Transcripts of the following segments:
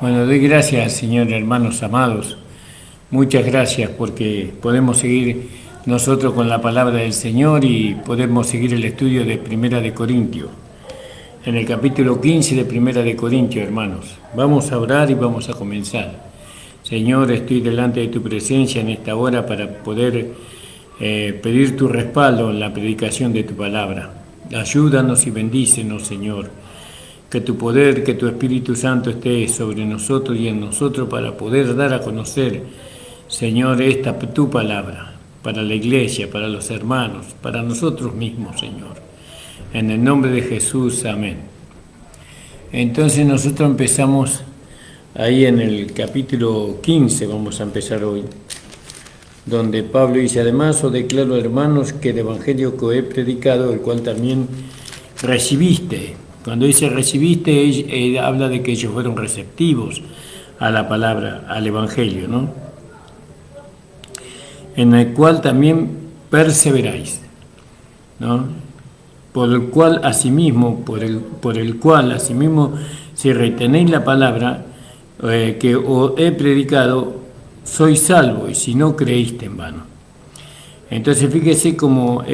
Bueno, doy gracias, Señor, hermanos amados. Muchas gracias porque podemos seguir nosotros con la palabra del Señor y podemos seguir el estudio de Primera de Corintios. En el capítulo 15 de Primera de Corintios, hermanos. Vamos a orar y vamos a comenzar. Señor, estoy delante de tu presencia en esta hora para poder pedir tu respaldo en la predicación de tu palabra. Ayúdanos y bendícenos, Señor. Que tu poder, que tu Espíritu Santo esté sobre nosotros y en nosotros para poder dar a conocer, Señor, esta tu palabra, para la iglesia, para los hermanos, para nosotros mismos, Señor. En el nombre de Jesús, amén. Entonces nosotros empezamos ahí en el capítulo 15, vamos a empezar hoy, donde Pablo dice: además os declaro, hermanos, que el evangelio que he predicado, el cual también recibiste. Cuando dice recibiste, habla de que ellos fueron receptivos a la palabra, al evangelio, ¿no? En el cual también perseveráis, ¿no? Por el cual asimismo, si retenéis la palabra que os he predicado, sois salvos, y si no creíste en vano. Entonces fíjese como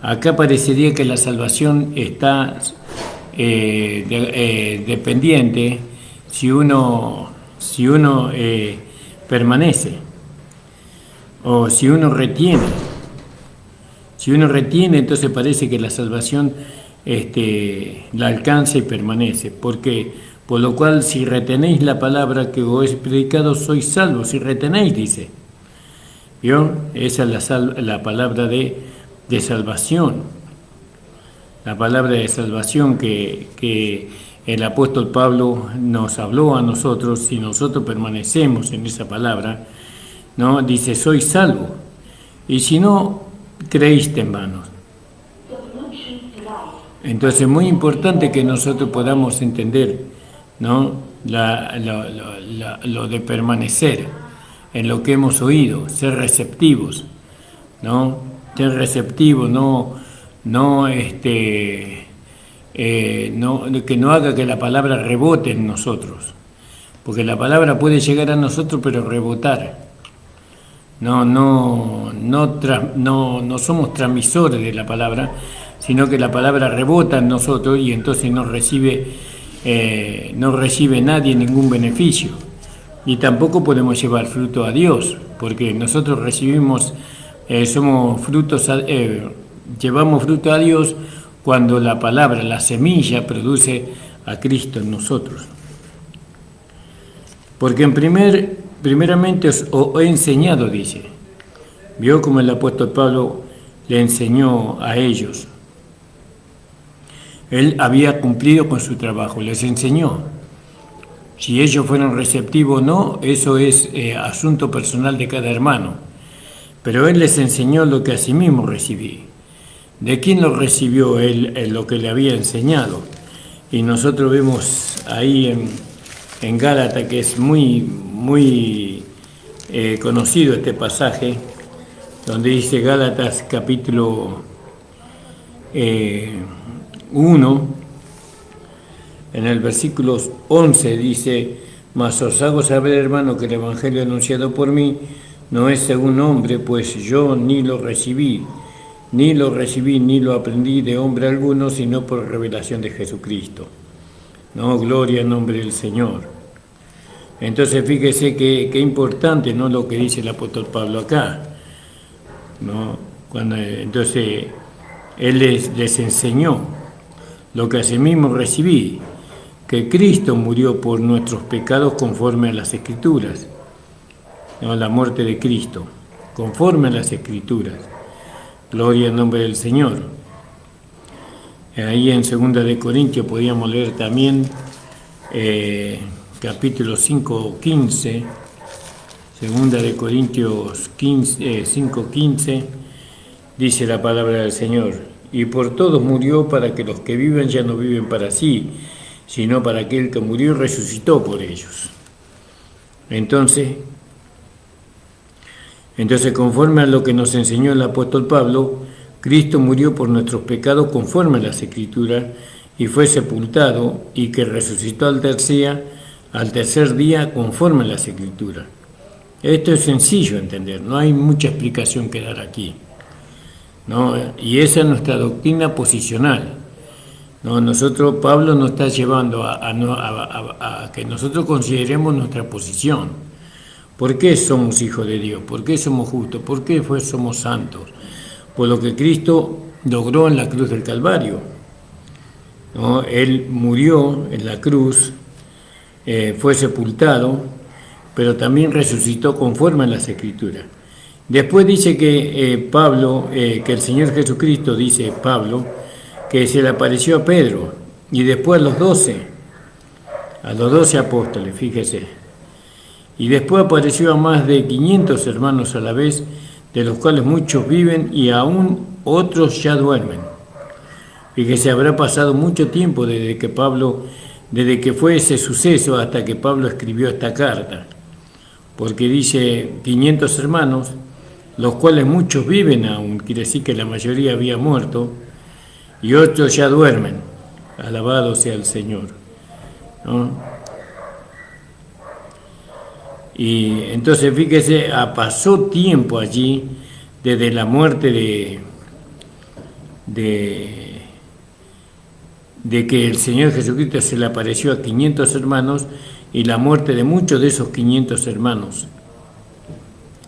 acá parecería que la salvación está dependiente si uno permanece o si uno retiene. Si uno retiene, entonces parece que la salvación la alcanza y permanece. Porque, por lo cual, si retenéis la palabra que os he predicado, sois salvos. Si retenéis, dice. ¿Vio? Esa es la palabra de salvación. La palabra de salvación que el apóstol Pablo nos habló a nosotros, si nosotros permanecemos en esa palabra, ¿no? Dice, sois salvos. Y si no, creíste en vano. Entonces es muy importante que nosotros podamos entender, ¿no? Lo de permanecer en lo que hemos oído, ser receptivos, ¿no? Ser receptivos, que no haga que la palabra rebote en nosotros, porque la palabra puede llegar a nosotros pero rebotar. No somos transmisores de la palabra, sino que la palabra rebota en nosotros y entonces no recibe nadie ningún beneficio. Y tampoco podemos llevar fruto a Dios, porque nosotros recibimos, llevamos fruto a Dios cuando la palabra, la semilla, produce a Cristo en nosotros. Porque primeramente os he enseñado, dice. Vio como el apóstol Pablo le enseñó a ellos. Él había cumplido con su trabajo, les enseñó. Si ellos fueron receptivos o no, eso es asunto personal de cada hermano. Pero él les enseñó lo que asimismo recibí. ¿De quién lo recibió él lo que le había enseñado? Y nosotros vemos ahí en Gálatas, que es muy conocido este pasaje, donde dice Gálatas capítulo 1, en el versículo 11 dice: mas os hago saber, hermano, que el evangelio anunciado por mí no es según hombre, pues yo ni lo recibí, ni lo aprendí de hombre alguno, sino por revelación de Jesucristo. No, gloria en nombre del Señor. Entonces fíjese qué importante, ¿no?, lo que dice el apóstol Pablo acá, ¿no? Entonces él les enseñó lo que asimismo recibí, que Cristo murió por nuestros pecados conforme a las Escrituras, ¿no? La muerte de Cristo, conforme a las Escrituras. Gloria en nombre del Señor. Ahí en 2 de Corintios podíamos leer también capítulo 5:15, 2 de Corintios 5:15, dice la palabra del Señor: y por todos murió, para que los que viven ya no viven para sí, sino para aquel que murió y resucitó por ellos. Entonces, conforme a lo que nos enseñó el apóstol Pablo, Cristo murió por nuestros pecados conforme a las Escrituras y fue sepultado, y que resucitó al tercer día conforme a las Escrituras. Esto es sencillo de entender, no hay mucha explicación que dar aquí, ¿no? Y esa es nuestra doctrina posicional, ¿no? Pablo nos está llevando a que nosotros consideremos nuestra posición. ¿Por qué somos hijos de Dios? ¿Por qué somos justos? ¿Por qué somos santos? Por lo que Cristo logró en la cruz del Calvario, ¿no? Él murió en la cruz, fue sepultado, pero también resucitó conforme a las Escrituras. Después dice que que el Señor Jesucristo, dice Pablo, que se le apareció a Pedro y después a los 12 apóstoles, fíjese. Y después apareció a más de 500 hermanos a la vez, de los cuales muchos viven y aún otros ya duermen. Fíjese, habrá pasado mucho tiempo desde que fue ese suceso hasta que Pablo escribió esta carta. Porque dice 500 hermanos, los cuales muchos viven aún, quiere decir que la mayoría había muerto, y otros ya duermen. Alabado sea el Señor, ¿no? Y entonces fíjese, pasó tiempo allí desde la muerte de que el Señor Jesucristo se le apareció a 500 hermanos y la muerte de muchos de esos 500 hermanos.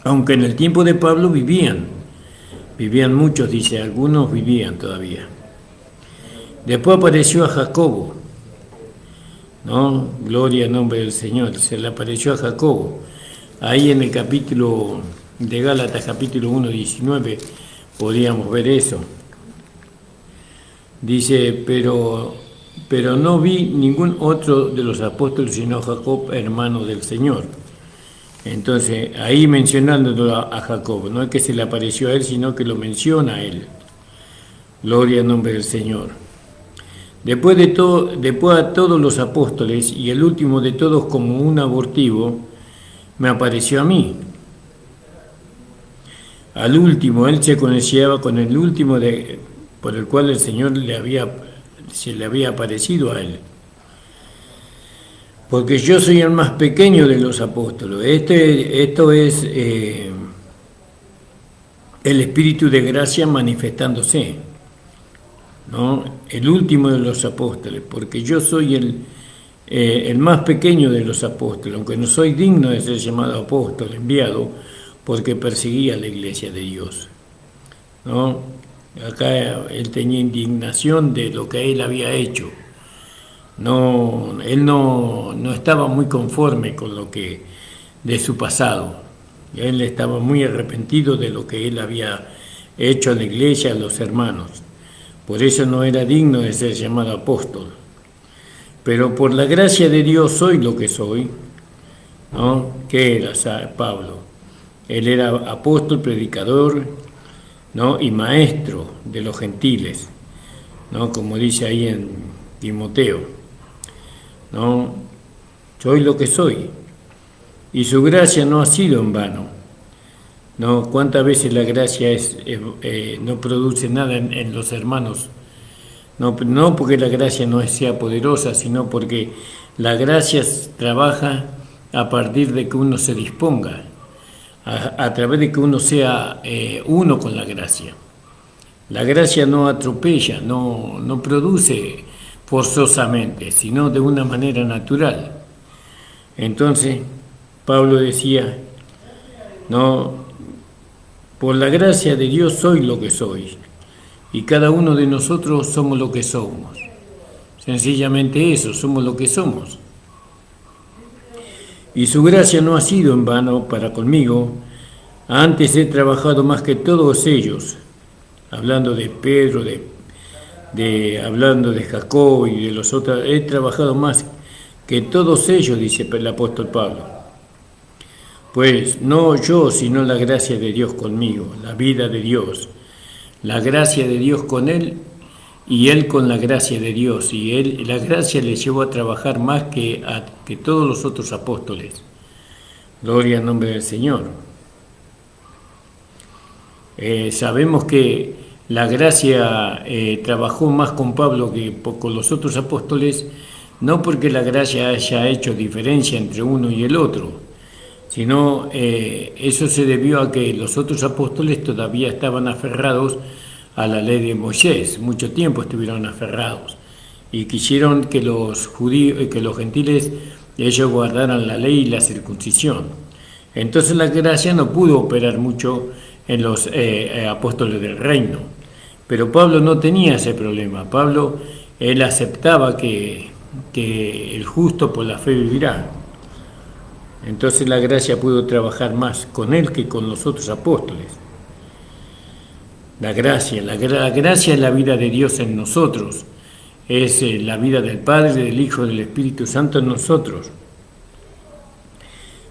Aunque en el tiempo de Pablo vivían muchos, dice, algunos vivían todavía. Después apareció a Jacobo, ¿no? Gloria al nombre del Señor. Se le apareció a Jacobo. Ahí en el capítulo de Gálatas, capítulo 1, 19, podíamos ver eso. Dice, pero no vi ningún otro de los apóstoles sino Jacob, hermano del Señor. Entonces, ahí mencionándolo a Jacob, no es que se le apareció a él, sino que lo menciona a él. Gloria al nombre del Señor. Después a todos los apóstoles, y el último de todos como un abortivo, me apareció a mí. Al último, él se conocía con el último por el cual el Señor se le había aparecido a él. Porque yo soy el más pequeño de los apóstoles. Esto es el Espíritu de gracia manifestándose, ¿no? El último de los apóstoles, porque yo soy el más pequeño de los apóstoles, aunque no soy digno de ser llamado apóstol, enviado, porque perseguía la iglesia de Dios, ¿no? Acá él tenía indignación de lo que él había hecho. Él no estaba muy conforme con de su pasado. Él estaba muy arrepentido de lo que él había hecho a la iglesia, a los hermanos. Por eso no era digno de ser llamado apóstol. Pero por la gracia de Dios soy lo que soy, ¿no? ¿Qué era Pablo? Él era apóstol, predicador, ¿no? Y maestro de los gentiles, ¿no? Como dice ahí en Timoteo, ¿no? Soy lo que soy. Y su gracia no ha sido en vano, ¿no? ¿Cuántas veces la gracia no produce nada en los hermanos? No porque la gracia no sea poderosa, sino porque la gracia trabaja a partir de que uno se disponga, a través de que uno sea uno con la gracia. La gracia no atropella, no produce forzosamente, sino de una manera natural. Entonces, Pablo decía, no, por la gracia de Dios soy lo que soy, y cada uno de nosotros somos lo que somos. Sencillamente eso, somos lo que somos. Y su gracia no ha sido en vano para conmigo. Antes he trabajado más que todos ellos, hablando de Pedro, hablando de Jacob y de los otros, he trabajado más que todos ellos, dice el apóstol Pablo. Pues no yo, sino la gracia de Dios conmigo, la vida de Dios, la gracia de Dios con él y él con la gracia de Dios. Y la gracia le llevó a trabajar más que todos los otros apóstoles. Gloria al nombre del Señor. Sabemos que la gracia trabajó más con Pablo que con los otros apóstoles, no porque la gracia haya hecho diferencia entre uno y el otro, sino eso se debió a que los otros apóstoles todavía estaban aferrados a la ley de Moisés, mucho tiempo estuvieron aferrados y quisieron que los judíos, que los gentiles, ellos guardaran la ley y la circuncisión. Entonces la gracia no pudo operar mucho en los apóstoles del reino, pero Pablo no tenía ese problema. Pablo, él aceptaba que el justo por la fe vivirá. Entonces la gracia pudo trabajar más con él que con los otros apóstoles. La gracia es la vida de Dios en nosotros, es la vida del Padre, del Hijo, del Espíritu Santo en nosotros.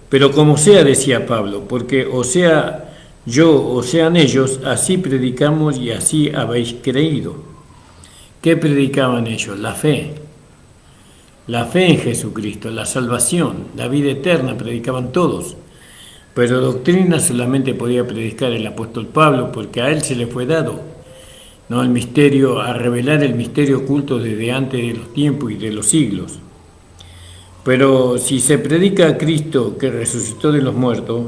Pero como sea, decía Pablo, porque o sea yo o sean ellos, así predicamos y así habéis creído. ¿Qué predicaban ellos? La fe en Jesucristo, la salvación, la vida eterna, predicaban todos. Pero doctrina solamente podía predicar el apóstol Pablo, porque a él se le fue dado, ¿no?, el misterio, a revelar el misterio oculto desde antes de los tiempos y de los siglos. Pero si se predica a Cristo que resucitó de los muertos,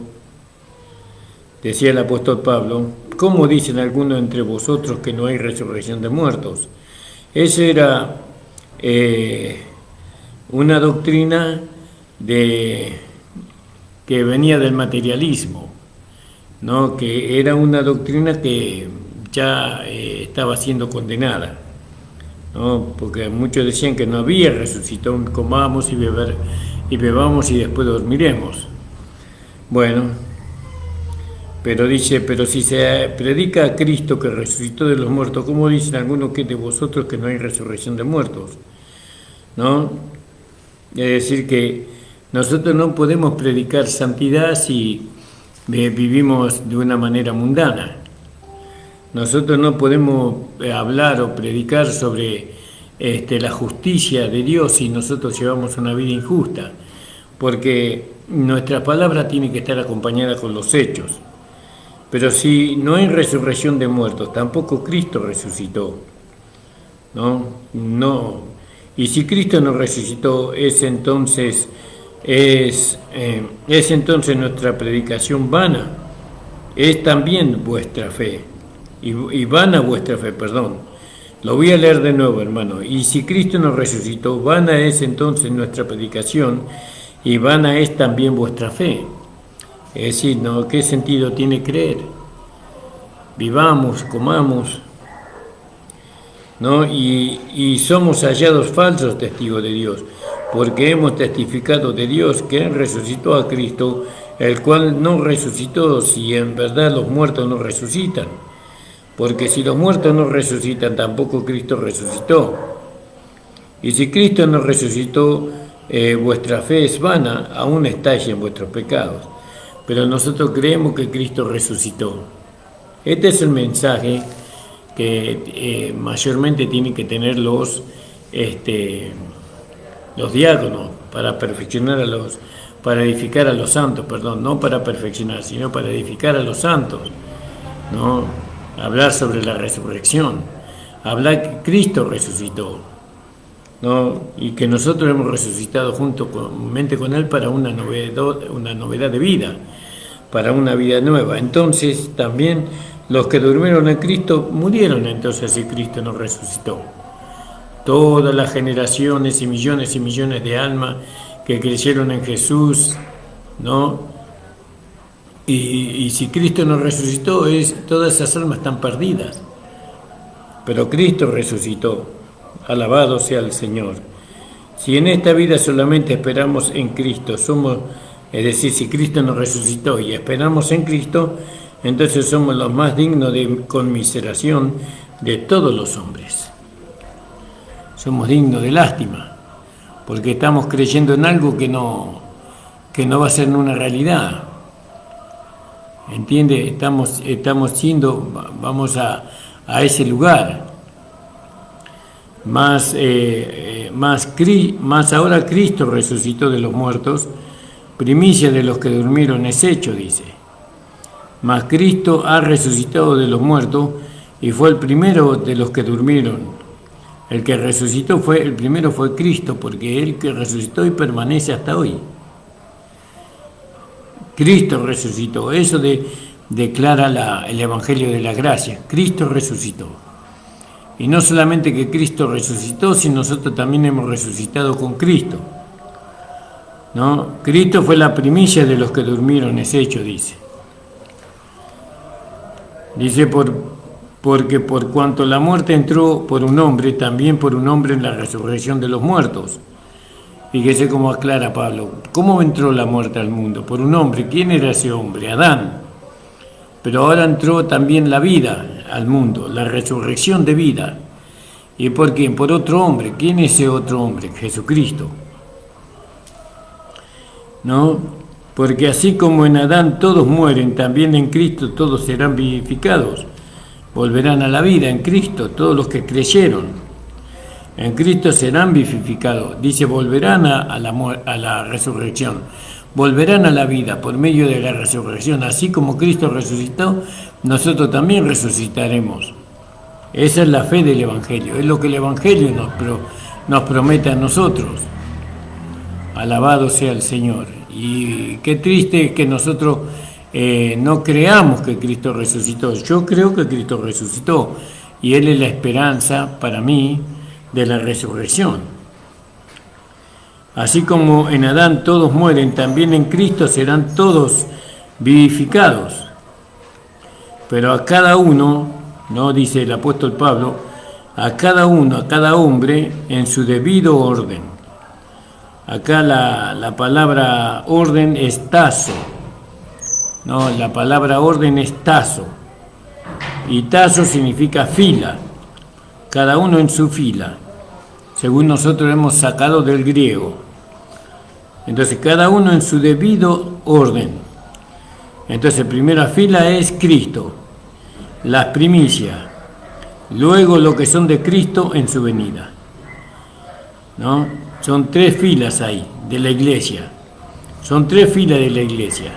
decía el apóstol Pablo, ¿cómo dicen algunos entre vosotros que no hay resurrección de muertos? Esa era una doctrina que venía del materialismo, ¿no?, que era una doctrina que ya estaba siendo condenada, ¿no?, porque muchos decían que no había resucitado, comamos y bebamos y después dormiremos. Bueno, pero dice, pero si se predica a Cristo que resucitó de los muertos, ¿cómo dicen algunos que de vosotros que no hay resurrección de muertos? ¿No? Es decir, que nosotros no podemos predicar santidad si vivimos de una manera mundana. Nosotros no podemos hablar o predicar sobre la justicia de Dios si nosotros llevamos una vida injusta, porque nuestra palabra tiene que estar acompañada con los hechos. Pero si no hay resurrección de muertos, tampoco Cristo resucitó, ¿no? Y si Cristo no resucitó, es entonces nuestra predicación vana, es también vuestra fe, y vana vuestra fe, perdón. Lo voy a leer de nuevo, hermano. Y si Cristo no resucitó, vana es entonces nuestra predicación, y vana es también vuestra fe. Es decir, ¿no?, ¿qué sentido tiene creer? Vivamos, comamos, ¿no? Y somos hallados falsos testigos de Dios, porque hemos testificado de Dios que Él resucitó a Cristo, el cual no resucitó si en verdad los muertos no resucitan. Porque si los muertos no resucitan, tampoco Cristo resucitó. Y si Cristo no resucitó, vuestra fe es vana, aún estáis en vuestros pecados. Pero nosotros creemos que Cristo resucitó. Este es el mensaje que mayormente tienen que tener los diáconos para perfeccionar para edificar a los santos, perdón, no para perfeccionar, sino para edificar a los santos, ¿no? Hablar sobre la resurrección, hablar que Cristo resucitó, ¿no?, y que nosotros hemos resucitado juntamente con Él para una novedad de vida, para una vida nueva. Entonces también los que durmieron en Cristo murieron entonces si Cristo no resucitó. Todas las generaciones y millones de almas que creyeron en Jesús, ¿no? Y si Cristo no resucitó, todas esas almas están perdidas. Pero Cristo resucitó. Alabado sea el Señor. Si en esta vida solamente esperamos en Cristo, es decir, si Cristo nos resucitó y esperamos en Cristo, entonces somos los más dignos de conmiseración de todos los hombres. Somos dignos de lástima, porque estamos creyendo en algo que no va a ser una realidad. ¿Entiende? Vamos a ese lugar. Más ahora Cristo resucitó de los muertos, primicia de los que durmieron es hecho, dice. Mas Cristo ha resucitado de los muertos, y fue el primero de los que durmieron. El que resucitó el primero fue Cristo, porque Él que resucitó y permanece hasta hoy. Cristo resucitó, eso declara el Evangelio de la Gracia. Cristo resucitó. Y no solamente que Cristo resucitó, sino nosotros también hemos resucitado con Cristo, ¿no? Cristo fue la primicia de los que durmieron, es hecho, dice. Dice, porque por cuanto la muerte entró por un hombre, también por un hombre en la resurrección de los muertos. Fíjese cómo aclara Pablo. ¿Cómo entró la muerte al mundo? Por un hombre. ¿Quién era ese hombre? Adán. Pero ahora entró también la vida al mundo, la resurrección de vida. ¿Y por quién? Por otro hombre. ¿Quién es ese otro hombre? Jesucristo. ¿No? Porque así como en Adán todos mueren, también en Cristo todos serán vivificados. Volverán a la vida en Cristo, todos los que creyeron. En Cristo serán vivificados. Dice, volverán a la resurrección. Volverán a la vida por medio de la resurrección. Así como Cristo resucitó, nosotros también resucitaremos. Esa es la fe del Evangelio. Es lo que el Evangelio nos promete a nosotros. Alabado sea el Señor. Y qué triste es que nosotros no creamos que Cristo resucitó. Yo creo que Cristo resucitó. Y Él es la esperanza para mí de la resurrección. Así como en Adán todos mueren, también en Cristo serán todos vivificados. Pero a cada uno, no dice el apóstol Pablo, a cada uno, a cada hombre, en su debido orden. Acá la palabra orden es tazo. No, la palabra orden es tazo. Y tazo significa fila. Cada uno en su fila, según nosotros hemos sacado del griego. Entonces, cada uno en su debido orden. Entonces, primera fila es Cristo, las primicias, luego lo que son de Cristo en su venida, ¿no? Son tres filas ahí de la iglesia, son tres filas de la iglesia,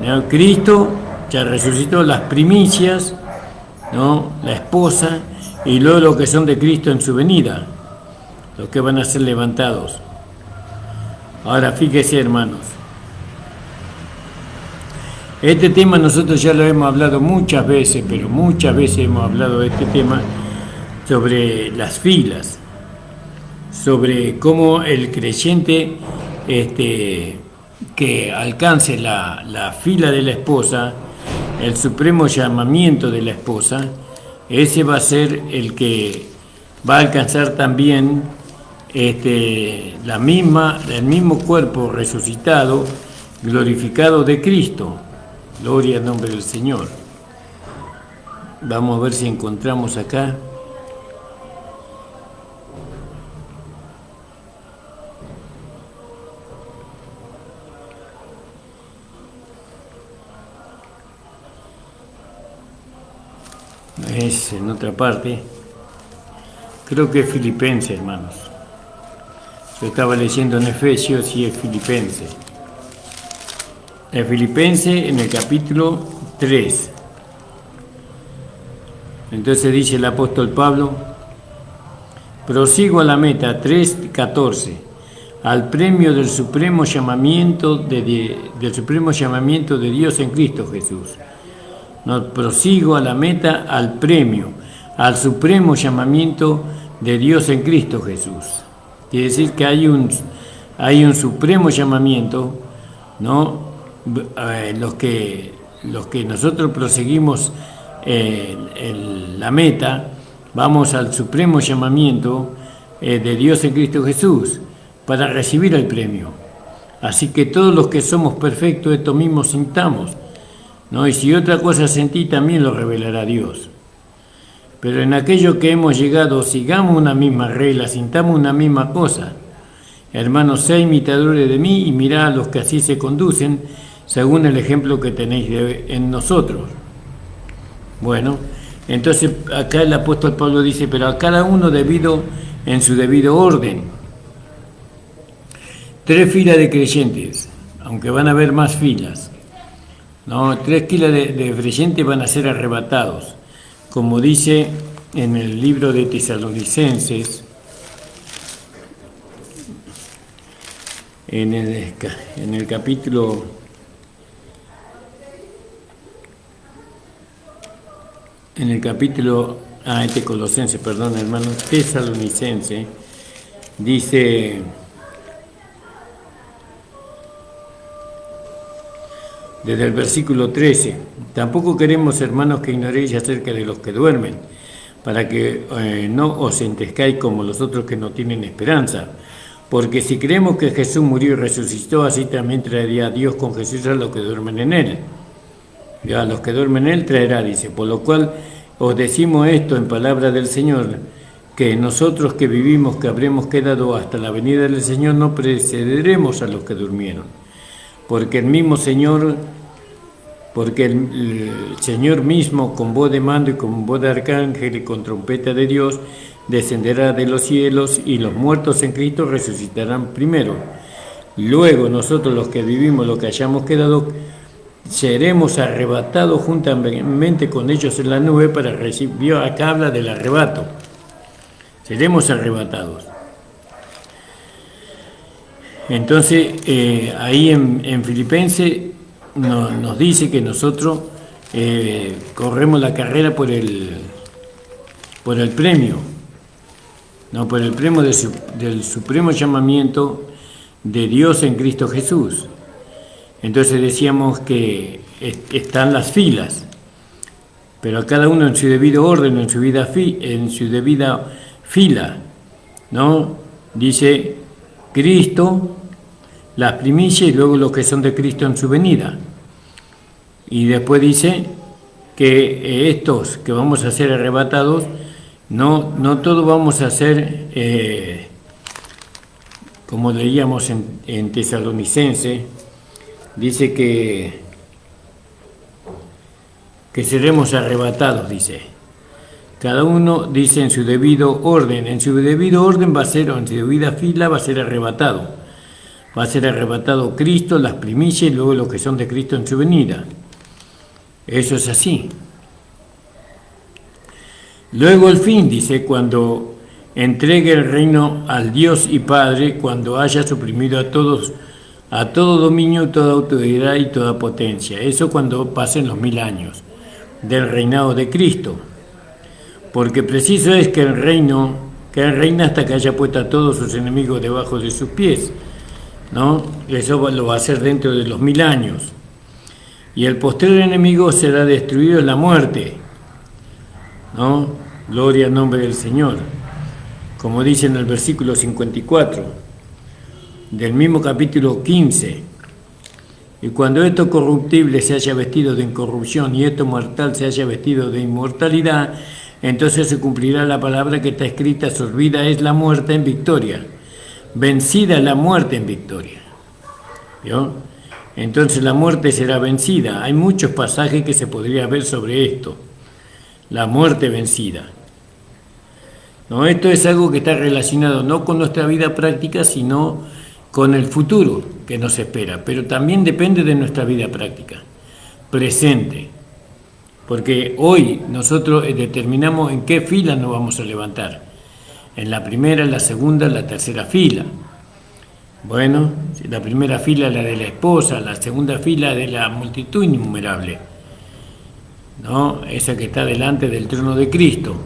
¿no? Cristo ya resucitó, las primicias, ¿no? La esposa, y luego los que son de Cristo en su venida, los que van a ser levantados. Ahora fíjese, hermanos, este tema nosotros ya lo hemos hablado muchas veces, pero muchas veces hemos hablado de este tema, sobre las filas, sobre cómo el creyente que alcance la fila de la esposa, el supremo llamamiento de la esposa, ese va a ser el que va a alcanzar también el mismo cuerpo resucitado, glorificado de Cristo. Gloria al nombre del Señor. Vamos a ver si encontramos acá. Es en otra parte. Creo que es Filipenses, hermanos. Yo estaba leyendo en Efesios y es Filipenses. En Filipenses, en el capítulo 3. Entonces dice el apóstol Pablo, prosigo a la meta, 3:14, al premio del supremo llamamiento del supremo llamamiento de Dios en Cristo Jesús. No, prosigo a la meta, al premio, al supremo llamamiento de Dios en Cristo Jesús. Quiere decir que hay un supremo llamamiento, ¿no? Los que nosotros proseguimos la meta, vamos al supremo llamamiento de Dios en Cristo Jesús para recibir el premio. Así que todos los que somos perfectos, esto mismo sintamos, ¿no? Y si otra cosa sentí, también lo revelará Dios. Pero en aquello que hemos llegado, sigamos una misma regla, sintamos una misma cosa. Hermanos, sé imitadores de mí y mirad a los que así se conducen, según el ejemplo que tenéis en nosotros. Bueno, entonces acá el apóstol Pablo dice, pero a cada uno en su debido orden. 3 filas de creyentes, aunque van a haber más filas. No, 3 filas de creyentes van a ser arrebatados como dice en el libro de Tesalonicenses, en el capítulo Colosense, perdón, hermano, Tesalonicense, dice: desde el versículo 13, tampoco queremos, hermanos, que ignoréis acerca de los que duermen, para que no os entristezcáis como los otros que no tienen esperanza. Porque si creemos que Jesús murió y resucitó, así también traería a Dios con Jesús a los que duermen en él. Y a los que duermen en él traerá, dice. Por lo cual os decimos esto en palabra del Señor, que nosotros que vivimos, que habremos quedado hasta la venida del Señor, no precederemos a los que durmieron. Porque el Señor mismo, con voz de mando y con voz de arcángel y con trompeta de Dios, descenderá de los cielos, y los muertos en Cristo resucitarán primero. Luego nosotros, los que vivimos, los que hayamos quedado, seremos arrebatados juntamente con ellos en la nube para recibir. Acá habla del arrebato. Seremos arrebatados. Entonces, ahí en Filipenses nos dice que nosotros corremos la carrera por el premio, no por el premio del supremo llamamiento de Dios en Cristo Jesús. Entonces decíamos que están las filas, pero cada uno en su debido orden, en su debida fila, ¿no? Dice Cristo, las primicias, y luego los que son de Cristo en su venida. Y después dice que estos que vamos a ser arrebatados, no todos vamos a ser, como leíamos en Tesalonicense, dice que seremos arrebatados, dice. Cada uno dice en su debido orden va a ser, o en su debida fila va a ser arrebatado. Va a ser arrebatado Cristo, las primicias, y luego los que son de Cristo en su venida. Eso es así. Luego el fin, dice, cuando entregue el reino al Dios y Padre, cuando haya suprimido a todo dominio, toda autoridad y toda potencia. Eso cuando pasen los 1000 años del reinado de Cristo. Porque preciso es que Él reina hasta que haya puesto a todos sus enemigos debajo de sus pies, ¿no? Eso lo va a hacer dentro de los 1000 años. Y el postrer enemigo será destruido en la muerte, ¿no? Gloria al nombre del Señor. Como dice en el versículo 54 del mismo capítulo 15. Y cuando esto corruptible se haya vestido de incorrupción y esto mortal se haya vestido de inmortalidad, entonces se cumplirá la palabra que está escrita: sorbida es la muerte en victoria, vencida la muerte en victoria. ¿Vio? Entonces la muerte será vencida. Hay muchos pasajes que se podría ver sobre esto. La muerte vencida. No, esto es algo que está relacionado no con nuestra vida práctica, sino con el futuro que nos espera. Pero también depende de nuestra vida práctica, presente. Porque hoy nosotros determinamos en qué fila nos vamos a levantar. En la primera, en la segunda, en la tercera fila. Bueno, la primera fila es la de la esposa, la segunda fila de la multitud innumerable, ¿no? Esa que está delante del trono de Cristo.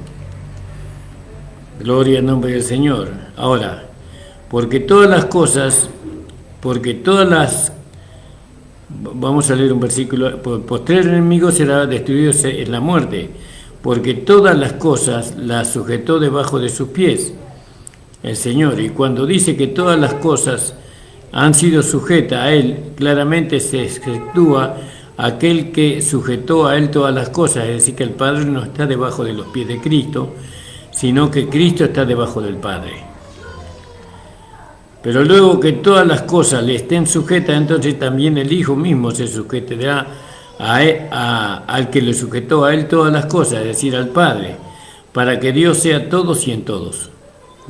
Gloria al nombre del Señor. Ahora, vamos a leer un versículo: postrer enemigo será destruido en la muerte, porque todas las cosas las sujetó debajo de sus pies el Señor. Y cuando dice que todas las cosas han sido sujetas a Él, claramente se efectúa aquel que sujetó a Él todas las cosas, es decir, que el Padre no está debajo de los pies de Cristo, sino que Cristo está debajo del Padre. Pero luego que todas las cosas le estén sujetas, entonces también el Hijo mismo se sujetará al que le sujetó a Él todas las cosas, es decir, al Padre, para que Dios sea todos y en todos.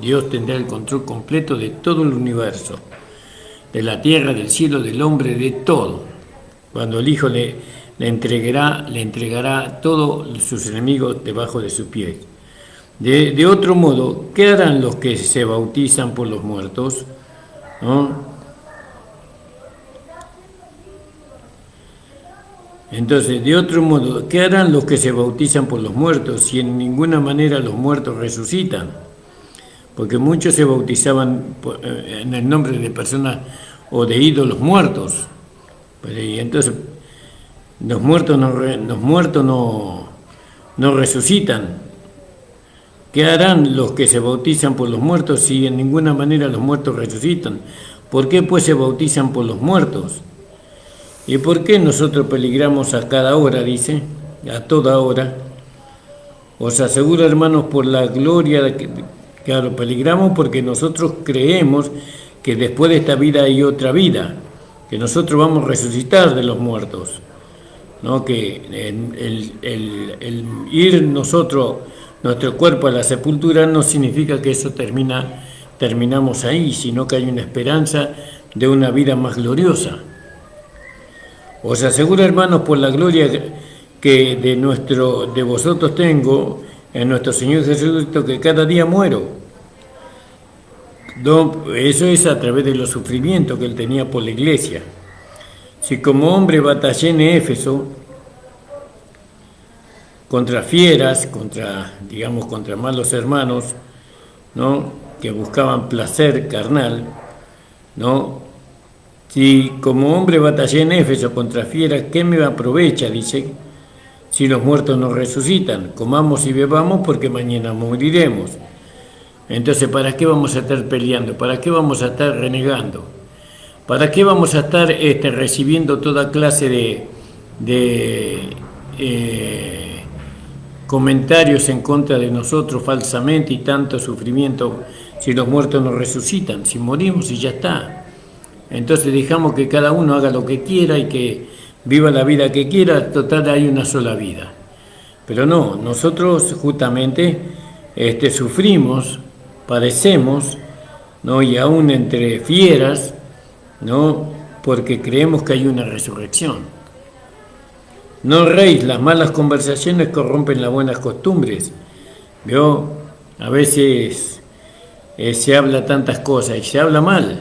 Dios tendrá el control completo de todo el universo, de la tierra, del cielo, del hombre, de todo. Cuando el Hijo le entregará todos sus enemigos debajo de sus pies. De otro modo, ¿qué harán los que se bautizan por los muertos? ¿No? Entonces, de otro modo, ¿qué harán los que se bautizan por los muertos si en ninguna manera los muertos resucitan? Porque muchos se bautizaban en el nombre de personas o de ídolos muertos. Y entonces, los muertos no resucitan. ¿Qué harán los que se bautizan por los muertos si en ninguna manera los muertos resucitan? ¿Por qué pues se bautizan por los muertos? ¿Y por qué nosotros peligramos a cada hora, dice? A toda hora. Os aseguro, hermanos, por la gloria, claro, peligramos porque nosotros creemos que después de esta vida hay otra vida, que nosotros vamos a resucitar de los muertos, ¿no? Que el ir nuestro cuerpo a la sepultura no significa que eso terminamos ahí, sino que hay una esperanza de una vida más gloriosa. Os aseguro, hermanos, por la gloria que de vosotros tengo en nuestro Señor Jesucristo, que cada día muero. Eso es a través de los sufrimientos que él tenía por la iglesia. Si como hombre batallé en Éfeso contra fieras, contra malos hermanos, ¿no? Que buscaban placer carnal, ¿no? Si como hombre batallé en Éfeso contra fieras, ¿qué me aprovecha? Dice, si los muertos no resucitan, comamos y bebamos porque mañana moriremos. Entonces, ¿para qué vamos a estar peleando? ¿Para qué vamos a estar renegando? ¿Para qué vamos a estar recibiendo toda clase de comentarios en contra de nosotros falsamente y tanto sufrimiento si los muertos no resucitan? Si morimos y ya está. Entonces dejamos que cada uno haga lo que quiera y que viva la vida que quiera, total hay una sola vida. Pero no, nosotros justamente sufrimos, padecemos, ¿no? Y aún entre fieras, ¿no? Porque creemos que hay una resurrección. No erréis, las malas conversaciones corrompen las buenas costumbres. ¿Vio? A veces se habla tantas cosas y se habla mal.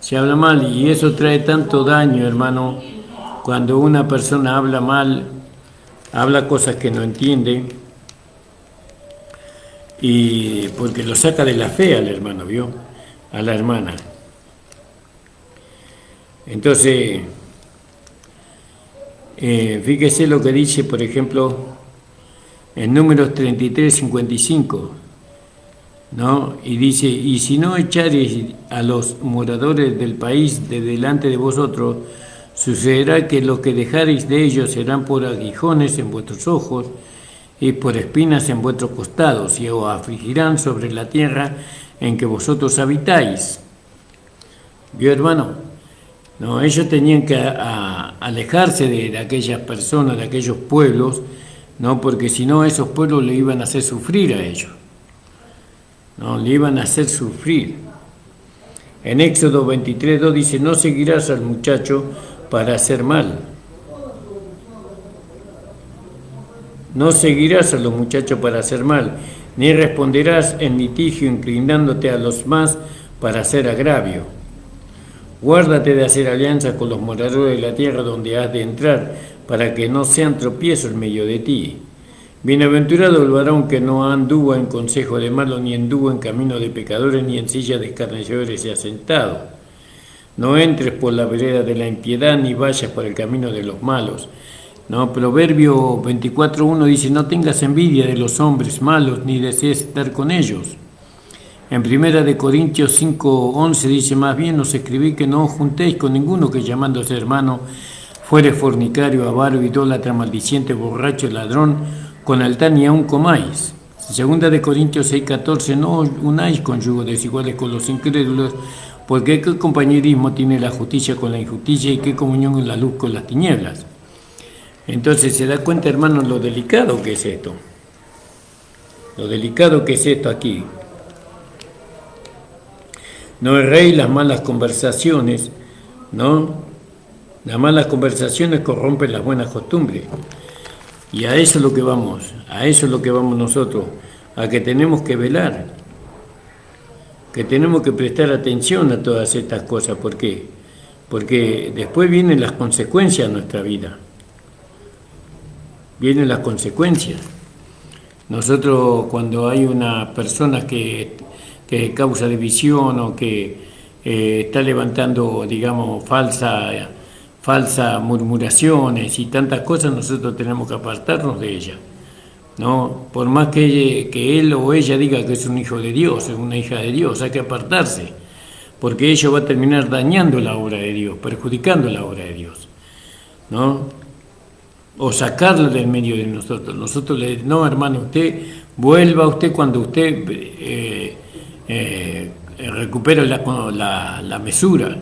Se habla mal y eso trae tanto daño, hermano, cuando una persona habla mal, habla cosas que no entiende, y porque lo saca de la fe al hermano, ¿vio? A la hermana. Entonces, fíjese lo que dice, por ejemplo, en Números 33:55. ¿No? Y dice, y si no echareis a los moradores del país de delante de vosotros, sucederá que los que dejareis de ellos serán por aguijones en vuestros ojos y por espinas en vuestros costados, y os afligirán sobre la tierra en que vosotros habitáis. ¿Vio, hermano? No, ellos tenían que alejarse de aquellas personas, de aquellos pueblos, ¿no? Porque si no, esos pueblos le iban a hacer sufrir a ellos. No, le iban a hacer sufrir. En Éxodo 23:2 dice, no seguirás al muchacho para hacer mal. No seguirás a los muchachos para hacer mal, ni responderás en litigio inclinándote a los más para hacer agravio. Guárdate de hacer alianza con los moradores de la tierra donde has de entrar, para que no sean tropiezo en medio de ti. Bienaventurado el varón que no anduvo en consejo de malos, ni anduvo en camino de pecadores, ni en silla de escarnecedores se ha sentado. No entres por la vereda de la impiedad, ni vayas por el camino de los malos. No, Proverbio 24:1 dice, no tengas envidia de los hombres malos, ni desees estar con ellos. En 1 Corintios 5:11 dice, más bien os escribí que no os juntéis con ninguno que llamándose hermano fuere fornicario, avaro, idólatra, maldiciente, borracho, ladrón, con altar ni aun comáis. 2 Corintios 6:14, no os unáis con yugos desiguales con los incrédulos, porque qué compañerismo tiene la justicia con la injusticia y qué comunión en la luz con las tinieblas. Entonces se da cuenta, hermanos, lo delicado que es esto. Lo delicado que es esto aquí. No erréis las malas conversaciones, ¿no? Las malas conversaciones corrompen las buenas costumbres. Y a eso es lo que vamos, a eso es lo que vamos nosotros, a que tenemos que velar, que tenemos que prestar atención a todas estas cosas. ¿Por qué? Porque después vienen las consecuencias de nuestra vida. Vienen las consecuencias. Nosotros, cuando hay una persona que causa división o que está levantando, digamos, falsas murmuraciones y tantas cosas, nosotros tenemos que apartarnos de ella, ¿no? Por más que él o ella diga que es un hijo de Dios, es una hija de Dios, hay que apartarse, porque ello va a terminar dañando la obra de Dios, perjudicando la obra de Dios, ¿no? O sacarlo del medio de nosotros. Nosotros le decimos, no, hermano, usted vuelva cuando usted recupere la mesura.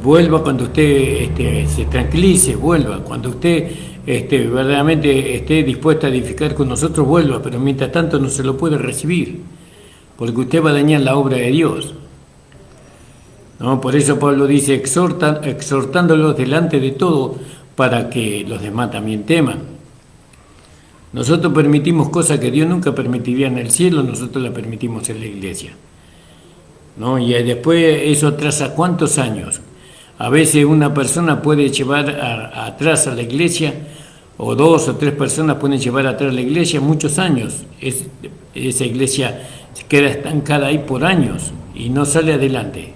Vuelva cuando usted se tranquilice, vuelva. Cuando usted verdaderamente esté dispuesto a edificar con nosotros, vuelva. Pero mientras tanto no se lo puede recibir, porque usted va a dañar la obra de Dios, ¿no? Por eso Pablo dice, exhortándolos delante de todo, para que los demás también teman. Nosotros permitimos cosas que Dios nunca permitiría en el cielo, nosotros las permitimos en la iglesia, ¿no? Y después eso atrasa ¿cuántos años? A veces una persona puede llevar atrás a la iglesia, o 2 o 3 personas pueden llevar atrás a la iglesia muchos años. Esa iglesia queda estancada ahí por años y no sale adelante.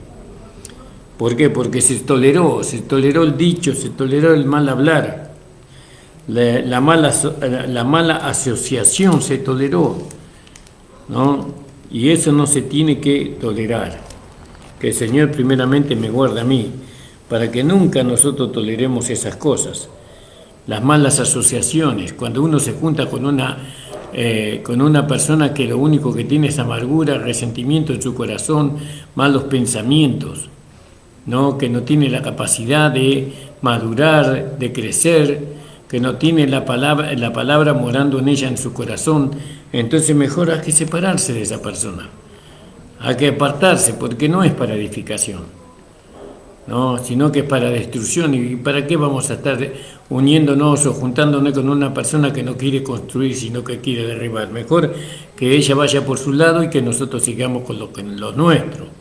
¿Por qué? Porque se toleró el dicho, se toleró el mal hablar, la mala asociación se toleró, ¿no? Y eso no se tiene que tolerar. Que el Señor primeramente me guarde a mí, para que nunca nosotros toleremos esas cosas. Las malas asociaciones, cuando uno se junta con una persona que lo único que tiene es amargura, resentimiento en su corazón, malos pensamientos, ¿no? Que no tiene la capacidad de madurar, de crecer, que no tiene la palabra morando en ella, en su corazón, entonces mejor hay que separarse de esa persona, hay que apartarse, porque no es para edificación, ¿no? Sino que es para destrucción. ¿Y para qué vamos a estar uniéndonos o juntándonos con una persona que no quiere construir, sino que quiere derribar? Mejor que ella vaya por su lado y que nosotros sigamos con lo nuestro.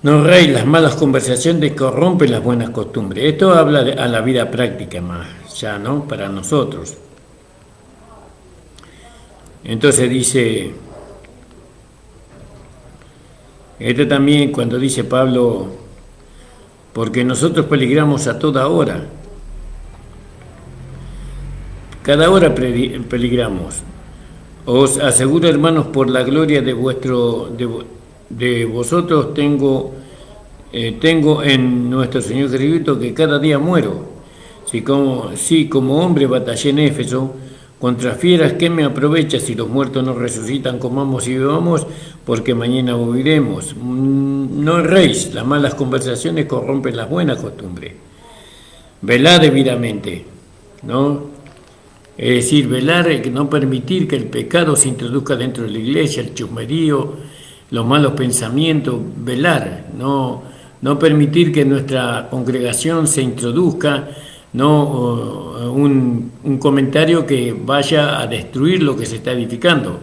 No, Rey, las malas conversaciones corrompen las buenas costumbres. Esto habla a la vida práctica más, ya, ¿no? Para nosotros. Entonces dice, esto también cuando dice Pablo, porque nosotros peligramos a toda hora. Cada hora peligramos. Os aseguro, hermanos, por la gloria de vosotros tengo en nuestro Señor Jesucristo que cada día muero. Si como hombre batallé en Éfeso contra fieras, ¿qué me aprovecha si los muertos no resucitan? Comamos y bebamos, porque mañana moriremos. No erréis, las malas conversaciones corrompen las buenas costumbres. Velad debidamente, ¿no? Es decir, velar, no permitir que el pecado se introduzca dentro de la iglesia, el chusmerío, los malos pensamientos, velar, no permitir que en nuestra congregación se introduzca un comentario que vaya a destruir lo que se está edificando,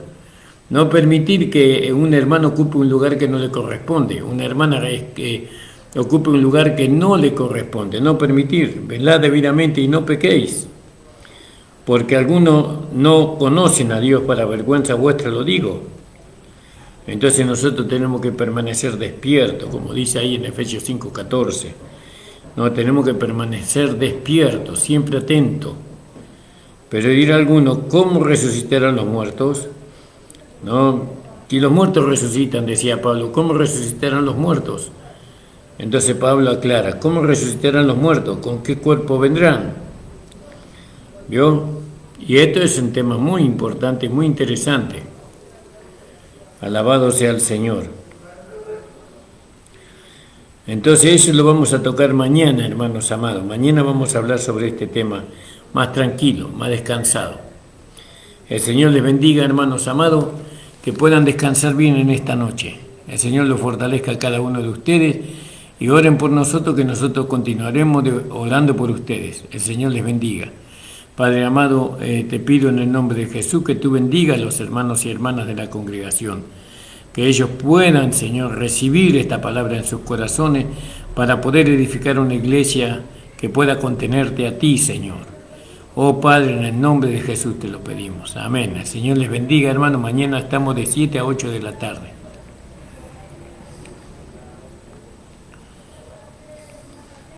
no permitir que un hermano ocupe un lugar que no le corresponde, una hermana que ocupe un lugar que no le corresponde, no permitir, velad debidamente y no pequéis, porque algunos no conocen a Dios, para vergüenza vuestra lo digo. Entonces nosotros tenemos que permanecer despiertos, como dice ahí en Efesios 5:14. No, tenemos que permanecer despiertos, siempre atentos. Pero dirá alguno, ¿cómo resucitarán los muertos? No, si los muertos resucitan, decía Pablo, ¿cómo resucitarán los muertos? Entonces Pablo aclara, ¿cómo resucitarán los muertos? ¿Con qué cuerpo vendrán? ¿Vio? Y esto es un tema muy importante, muy interesante. Alabado sea el Señor. Entonces eso lo vamos a tocar mañana, hermanos amados. Mañana vamos a hablar sobre este tema más tranquilo, más descansado. El Señor les bendiga, hermanos amados, que puedan descansar bien en esta noche. El Señor los fortalezca a cada uno de ustedes Y oren por nosotros, que nosotros continuaremos orando por ustedes. El Señor les bendiga. Padre amado, te pido en el nombre de Jesús que tú bendiga a los hermanos y hermanas de la congregación. Que ellos puedan, Señor, recibir esta palabra en sus corazones para poder edificar una iglesia que pueda contenerte a ti, Señor. Oh Padre, en el nombre de Jesús te lo pedimos. Amén. El Señor les bendiga, hermano. Mañana estamos de 7 a 8 de la tarde.